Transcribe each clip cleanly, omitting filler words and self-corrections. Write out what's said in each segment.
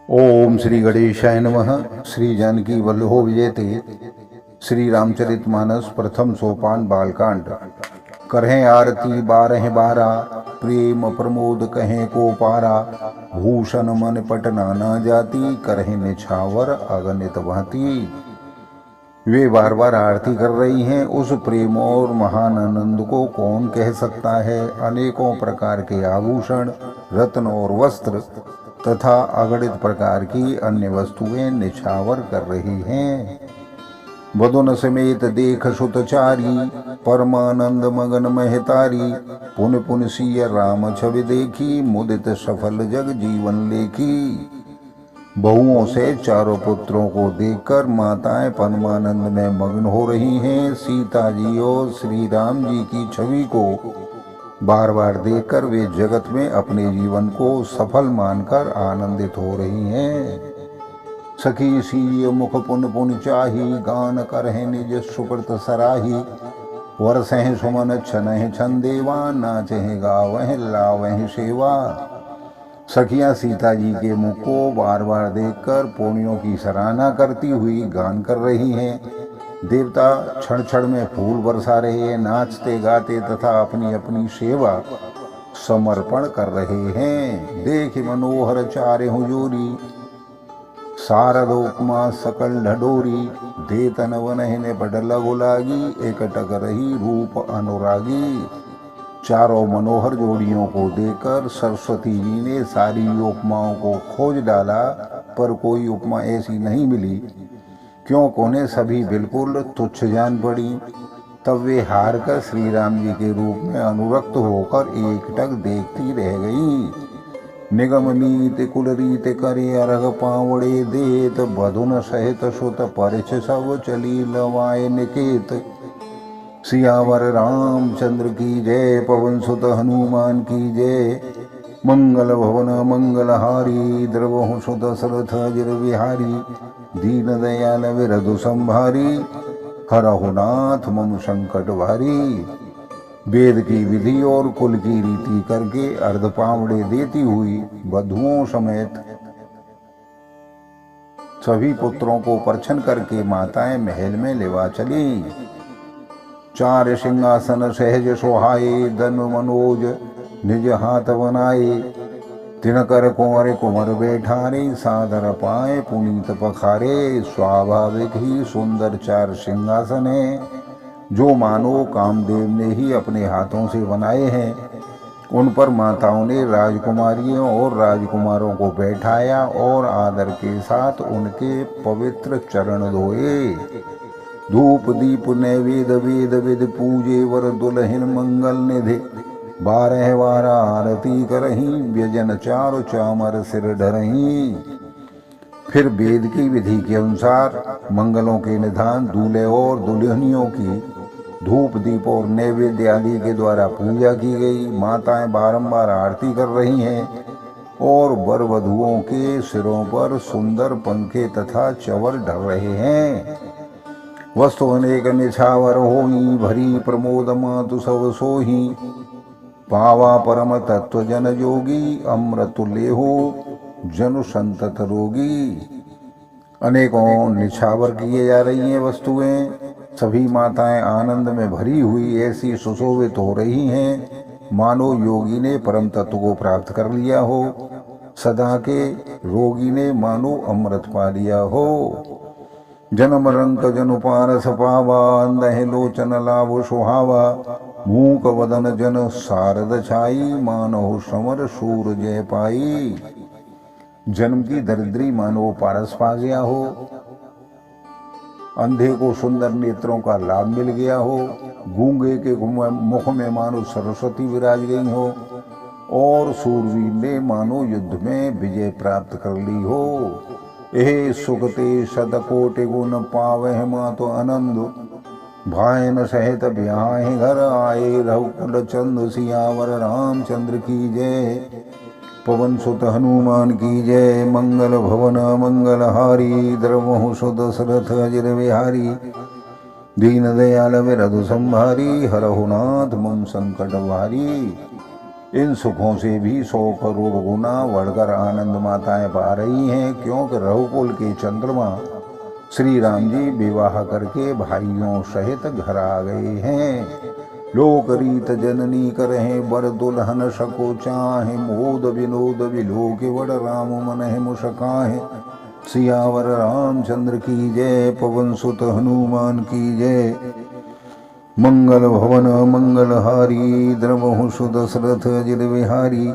ओम श्री गणेशाय नमः। श्री जानकी वल्लभो विजयते। श्री रामचरितमानस प्रथम सोपान बालकांड। करहें आरती 12 प्रेम प्रमोद कहें को पारा। भूषण मन पट नाना जाति करहें निछावर अगणित भांति। वे बार बार आरती कर रही हैं। उस प्रेम और महान आनंद को कौन कह सकता है। अनेकों प्रकार के आभूषण, रत्न और वस्त्र तथा अगणित प्रकार की अन्य वस्तुएं निछावर कर रही हैं। बदुन समेत देख सुतचारी परमानंद मगन महतारी। पुन पुन सिय राम छवि देखी मुदित सफल जग जीवन लेखी। बहुओं से चारों पुत्रों को देखकर माताएं परमानंद में मग्न हो रही हैं। सीता जी और श्री राम जी की छवि को बार बार देखकर वे जगत में अपने जीवन को सफल मानकर आनंदित हो रही हैं। सखी सी मुख पुन पुन चाही गान करहे निज सुकृत सराही। वरसह सुमन छनह छन देवा नाचह गावह लावह सेवा। सखियां सीता जी के मुख को बार बार देखकर पुण्यों की सराहना करती हुई गान कर रही हैं। देवता क्षण क्षण में फूल बरसा रहे हैं, नाचते गाते तथा अपनी अपनी सेवा समर्पण कर रहे हैं। देख मनोहर चारे हुजूरी सारद उपमा सकल ढडोरी। देतन वनहने बड लगो लागी एकटक रही रूप अनुरागी। चारों मनोहर जोड़ियों को देखकर सरस्वती जी ने सारी उपमाओं को खोज डाला, पर कोई उपमा ऐसी नहीं मिली, क्योंकि उन्हें सभी बिल्कुल तुच्छ जान पड़ी। तब वे हार कर श्री राम जी के रूप में अनुरक्त होकर एकटक देखती रह गई। निगम नीत कुल रीत करे अरग पावड़े देत। बधुन सहित सुत परिछ सब चली लवाए निकेत। सियावर रामचंद्र की जय, पवन सुत हनुमान की जय। मंगल भवन मंगलहारी, द्रवहु सुत दशरथ अजिर बिहारी। दीन दयाल विरधु संभारी, हरहु नाथ मम संकट भारी। वेद की विधि और कुल की रीति करके अर्धपावड़े देती हुई वधुओं समेत सभी पुत्रों को परछन करके माताएं महल में लेवा चली। चार सिंहासन सहज सोहाए, धन मनोज निज हाथ बनाए। तिनकर कुंवर कुंवर बैठारे, सादर पाए पुनीत पखारे। स्वाभाविक ही सुंदर चार सिंहासन हैं, जो मानो कामदेव ने ही अपने हाथों से बनाए हैं। उन पर माताओं ने राजकुमारियों और राजकुमारों को बैठाया और आदर के साथ उनके पवित्र चरण धोए। धूप दीप नैवेद वेद विद पूजे, वर दुल्हन मंगल निधि। 12 आरती करहीं, व्यजन चारु चामर सिर धरहीं। फिर वेद की विधि के अनुसार मंगलों के निधान दूल्हे और दुल्हनियों की धूप दीप और नैवेद्य आदि के द्वारा पूजा की गई। माताएं बारंबार आरती कर रही हैं और वर वधुओं के सिरों पर सुंदर पंखे तथा चवर ढल रहे हैं। वस्तु अनेक निछावर होई, भरी प्रमोद मातु सब सोही। पावा परम तत्व जन जोगी, अमृत लेहो जनु संतत रोगी। अनेकों निछावर किए जा रही हैं वस्तुएं। सभी माताएं आनंद में भरी हुई ऐसी सुशोभित हो रही हैं, मानो योगी ने परम तत्व को प्राप्त कर लिया हो, सदा के रोगी ने मानो अमृत पा लिया हो। जन्म रंक जनु पारस पावा, अंधे लोचन लाभ सुहावा। मूक वदन जन सारद छाई, मानो समर शूर जय पाई। जन्म की दरिद्री मानो पारस पा गया हो, अंधे को सुंदर नेत्रों का लाभ मिल गया हो, गूंगे के मुख में मानो सरस्वती विराज गई हो, और सूरवीर ने मानो युद्ध में विजय प्राप्त कर ली हो। एह सुखते सदकोटि गुण पावह मातो आनंद। भायन सहित ब्याह घर आए, रघुकुल चंद सियावर रामचंद्र की जय। पवन सुत हनुमान की जय। मंगल भवन मंगलहारी, द्रवहु सुत दशरथ अजिर बिहारी। दीन दयाल विरधु संभारी, हरहु नाथ मम संकट भारी। इन सुखों से भी 100 करोड़ गुना बढ़कर आनंद माताएं पा रही हैं, क्योंकि रघुकुल के चंद्रमा श्री राम जी विवाह करके भाइयों सहित घर आ गए हैं। लोक रीत जननी करें बर दुल्हन सको चाहे, मोद विनोद विलोके बड़ राम मन है मुस्काहे। सियावर रामचंद्र की जय, पवन सुत हनुमान की जय। मंगल भवन मंगलहारी, द्रवहु सुदशरथ अजिर विहारी।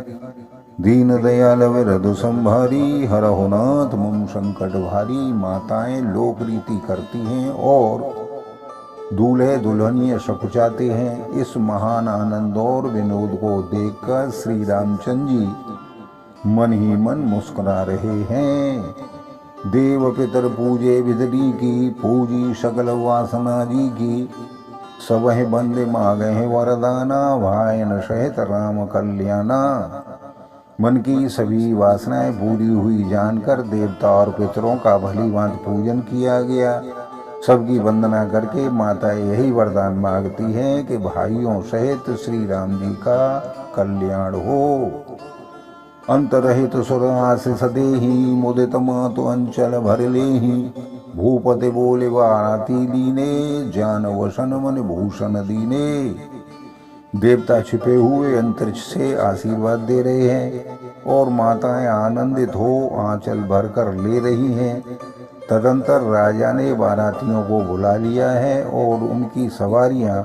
दीन दयाल विरधु संभारी, हरहु नाथ मम संकट भारी। माताएं लोक रीति करती हैं और दूल्हे दुल्हनिया सकुचाते हैं। इस महान आनंद और विनोद को देखकर श्री रामचंद्र जी मन ही मन मुस्कुरा रहे हैं। देव पितर पूजे विधि की, पूजी सकल वासना जी की। सबह बंदे मांगे वरदाना, भायन सहित राम कल्याणा। मन की सभी वासनाएं पूरी हुई जानकर देवता और पितरों का भली भांति पूजन किया गया। सबकी वंदना करके माता यही वरदान मांगती हैं कि भाइयों सहित श्री राम जी का कल्याण हो। अंतरहित सुर आशीष देहि, मुदित मातु अंचल भर लेहि। भूपति बोले वाराती लीने, जान वसन मन भूषण दीने। देवता छिपे हुए अंतरिक्ष से आशीर्वाद दे रहे हैं और माताएं आनंदित हो आंचल भरकर ले रही हैं। तदंतर राजा ने बारातियों को बुला लिया है और उनकी सवारियां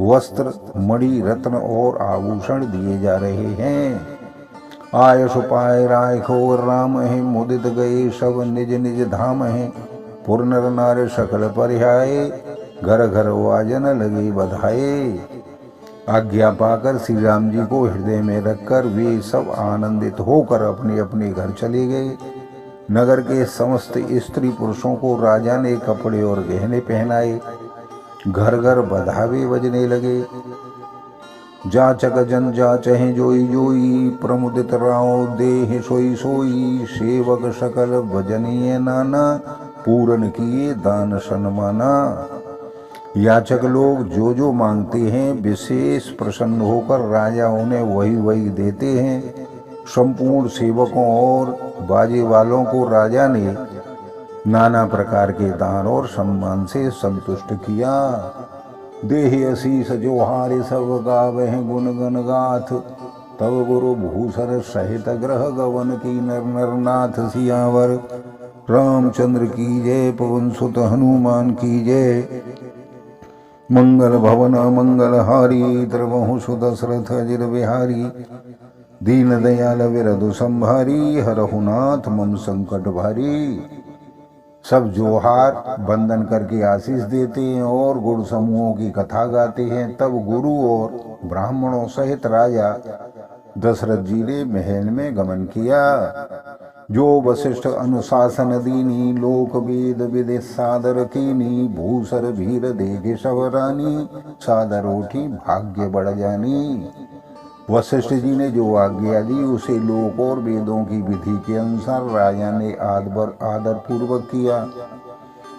वस्त्र, मणि, रत्न और आभूषण दिए जा रहे हैं। आयस पाए राखो राम है, मुदित गए सब निज निज धाम है। पुर नर नार सकल परिहाए, घर घर वाजन लगे बधाए। आज्ञा पाकर श्री राम जी को हृदय में रखकर वे सब आनंदित होकर अपने अपने घर चले गए। नगर के समस्त स्त्री पुरुषों को राजा ने कपड़े और गहने पहनाए। घर घर बधावे बजने लगे। जाचक जन जाचहि जोई जोई, प्रमुदित राव देह सोई सोई। सेवक सकल भजनीय नाना, पूरन किए दान सन्माना। याचक लोग जो जो मांगते हैं विशेष प्रसन्न होकर राजा उन्हें वही वही देते हैं। संपूर्ण सेवकों और बाजे वालों को राजा ने नाना प्रकार के दान और सम्मान से संतुष्ट किया। देहि असीस जोहारे सब गावह गुण गण गाथ, तब गुरु भूसर सहित ग्रह गवन की नर नरनाथ। सियावर रामचंद्र की जय, पवन सुत हनुमान की जय। मंगल भवन मंगलहारी, द्रवहु सुदशरथ अजिर विहारी। दीन दयाल विरधु संभारी, हरहु नाथ मम संकट भारी। सब जोहार बंदन करके आशीष देते हैं और गुरु समूहों की कथा गाते हैं। तब गुरु और ब्राह्मणों सहित राजा दशरथ जी ने महल में गमन किया। जो वशिष्ठ अनुशासन दीनी, लोक वेद विदि सादर कीनी। भूसर भीर देखे सब रानी, सादर उठी भाग्य बढ़ जानी। वशिष्ठ जी ने जो आज्ञा दी उसे लोक और वेदों की विधि के अनुसार राजा ने आदर पूर्वक किया।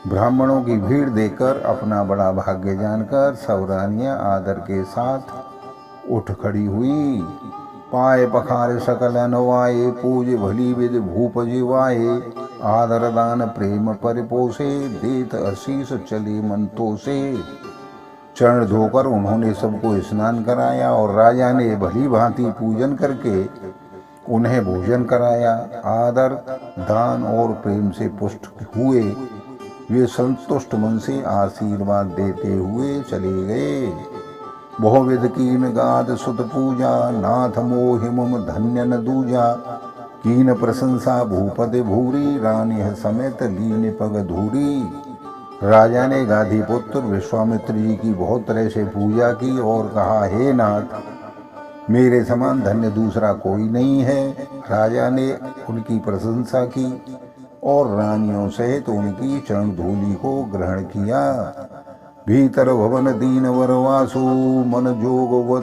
ब्राह्मणों की भीड़ देखकर अपना बड़ा भाग्य जानकर सब रानियां आदर के साथ उठ खड़ी हुई। पाए पखारे सकल अनवाए, पूज भली विद भूप जीवाए। आदर दान प्रेम परिपोषे, देत आशीष चले मंतो से। चरण धोकर उन्होंने सबको स्नान कराया और राजा ने भली भांति पूजन करके उन्हें भोजन कराया। आदर दान और प्रेम से पुष्ट हुए वे संतुष्ट मन से आशीर्वाद देते हुए चले गए। बहुविध कीन गाद सुत पूजा, नाथ मोहि मम धन्य न दूजा। कीन प्रशंसा भूपति भूरी, रानी समेत लीन पग धूरी। राजा ने गाधी पुत्र विश्वामित्र जी की बहुत तरह से पूजा की और कहा, हे नाथ, मेरे समान धन्य दूसरा कोई नहीं है। राजा ने उनकी प्रशंसा की और रानियों सहित उनकी चरण धूलि को ग्रहण किया। भीतर भवन दीन वरवासु, मन जोग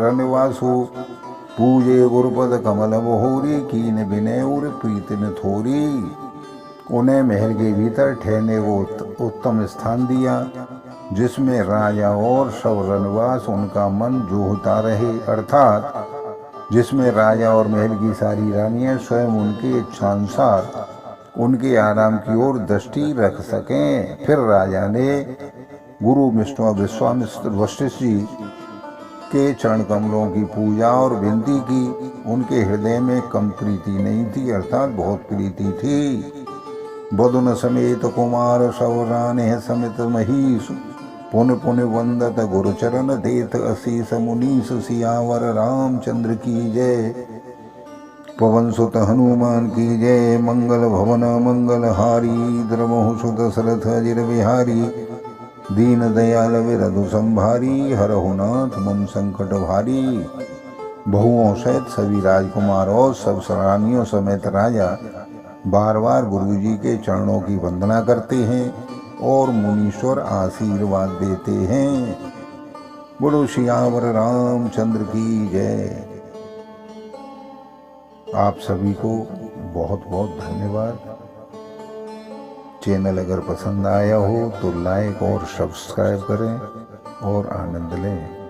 रनवासु। पूजे गुरुपद कमल बहोरी, कीन विनय और प्रीतिन थोरी। उन्हें महल के भीतर ठहरने को उत्तम स्थान दिया। जिसमें राजा और सब रनवास उनका मन जोहता रहे, अर्थात जिसमें राजा और महल की सारी रानियां स्वयं उनके इच्छानुसार उनके आराम की ओर दृष्टि रख सकें। फिर राजा ने गुरु विश्वामित्र वशिष्ठ जी के चरण कमलों की पूजा और विनती की। उनके हृदय में कम प्रीति नहीं थी, अर्थात बहुत प्रीति थी। बदुन समेत कुमार सवराने समित महीश पुन पुन वंदत गुरुचरण देत असीस मुनीस सियावर रामचंद्र की जय। पवन सुत हनुमान की जय। मंगल भवन मंगल हारी द्रमहु सुत सरथ अजिर बिहारी। दीन दयाल विरधु संभारी हरहु नाथ मम संकट भारी। बहुओं सहित सभी राजकुमार और सब रानियों समेत राजा बार बार गुरु जी के चरणों की वंदना करते हैं और मुनीश्वर आशीर्वाद देते हैं। बोलो सियावर रामचंद्र की जय। आप सभी को बहुत बहुत धन्यवाद। चैनल अगर पसंद आया हो तो लाइक और सब्सक्राइब करें और आनंद लें।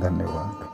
धन्यवाद।